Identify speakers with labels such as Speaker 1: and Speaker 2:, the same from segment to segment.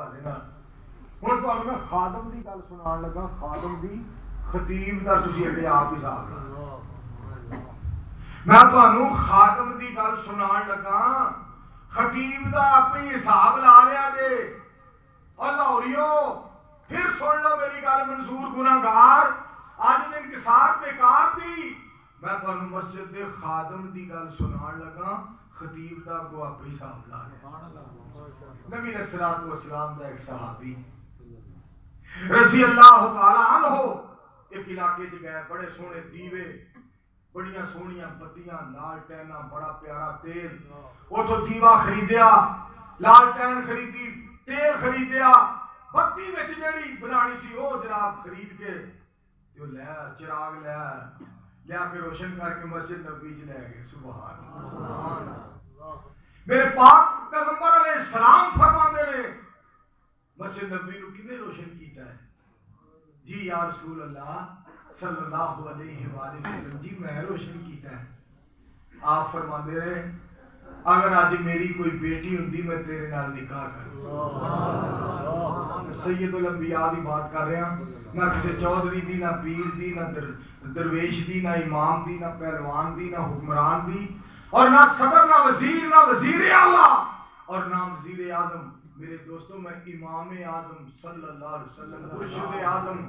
Speaker 1: تواڈے نال ہن تانوں میں خادم دی گل سنان لگا خادم دی خطیب دا تسی اگے آپ حساب لا میں تانوں خادم دی گل سنان لگا خطیب دا اپنی حساب لا لیا جے اور لاہوریو پھر سن لو میری گل منظور گناہگار اج انکسار بیکار دی میں تانوں مسجد دے خادم دی گل سنان لگا خطیب دا کو اپنی حساب لا لیا نبی علیہ الصلوۃ والسلام دا ایک صحابی رضی اللہ تعالی عنہ ایک علاقے چ گئے بڑے سونے دیوے بڑیاں سونیاں بتیاں لالٹینا بڑا پیارا تیل اتھوں دیوا خریدیا لالٹین خریدی تیل خریدیا بتی وچ جیڑی بنانی سی او جناب خرید کے جو لے چراغ لیا کے روشن کر کے مسجد نبوی چ لے گئے سبحان اللہ میرے پاک پیغمبر علیہ السلام فرماندے نے مسجد نبوی کو کنے روشن کیتا ہے جی یا رسول اللہ صلی اللہ علیہ وآلہ وسلم جی میں روشن کیتا ہے آپ فرماندے رہے اگر آج میری کوئی بیٹی ہوندی میں تیرے نال نکاح کروں سید الانبیاء دی بات کر رہا نہ کسی چودھری دی نہ پیر دی نہ درویش دی نہ امام دی نہ پہلوان دی نہ حکمران دی اور نہ صدر نہ وزیر اعلیٰ اور نہ وزیر اعظم میرے دوستوں میں امام اعظم صلی اللہ علیہ وسلم مرشد اعظم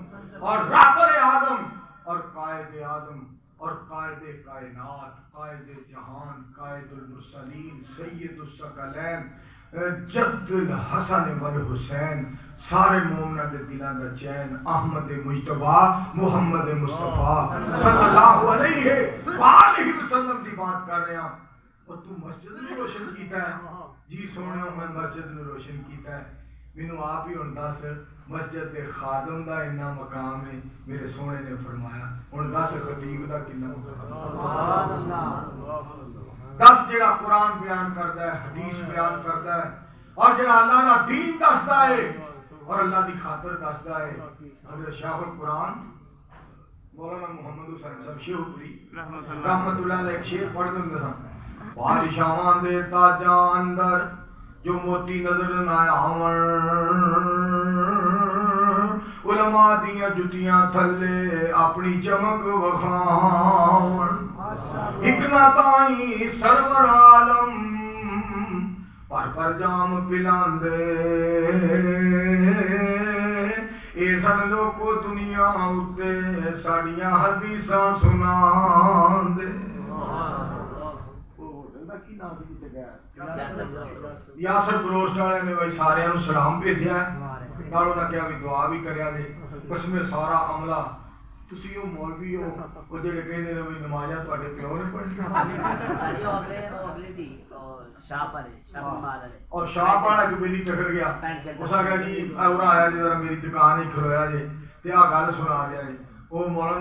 Speaker 1: اور رہبر اعظم اور قائد اعظم اور قائد کائنات قائد جہان قائد المرسلین سید الثقلین جد الحسن والحسین سارے مومنہ دے دلاں دا چین احمد مجتبی محمد مصطفیٰ صلی اللہ علیہ وآلہ وسلم دی بات کر رہے ہیں اور تو مسجد میں روشن کیتا ہے جی سونے میں مسجد میں روشن کیتا ہے مینوں آپ ہی ہن دس مسجد دے خادم دا اتنا مقام ہے میرے سونے نے فرمایا ہن دس خطیب دا کتنا مقام دس جڑا قرآن بیان کرتا ہے حدیث بیان کرتا ہے اور جڑا اللہ دا دین دستا ہے اور اللہ دی خاطر دستا ہے حضرت شیخ القرآن مولانا محمد حسین صاحب شیخ پوری رحمت اللہ علیہ ایک شعر پڑھ دیں گے بادشاہاں دے تاجاں اندر جو موتی نظر نہ آون علماء دیاں جتیاں تھلے اپنی چمک وکھاون حکمہ تائیں سرور عالم پر جام پلاندے اے سن لوکو دنیا اتے ساڑیاں حدیثاں سناندے یاسر بروسٹ والے نے بھائی سارے سلام بھیجا ہے نالوں نے کیا بھی دعا بھی کریا دے اس میں سارا عملہ تسی وہ مولوی ہو وہ جڑے کہندے نے بھائی نمازاں تواڈے پیو نے پڑھنی
Speaker 2: اگلے تھی شاہ والے
Speaker 1: اور شاہ والا کہ بیلی ٹکر گیا اس آ گیا جی اور آیا جی ذرا میری دکان ہی کھلویا جی تے آ گل سنا دیا جی وہ مولانا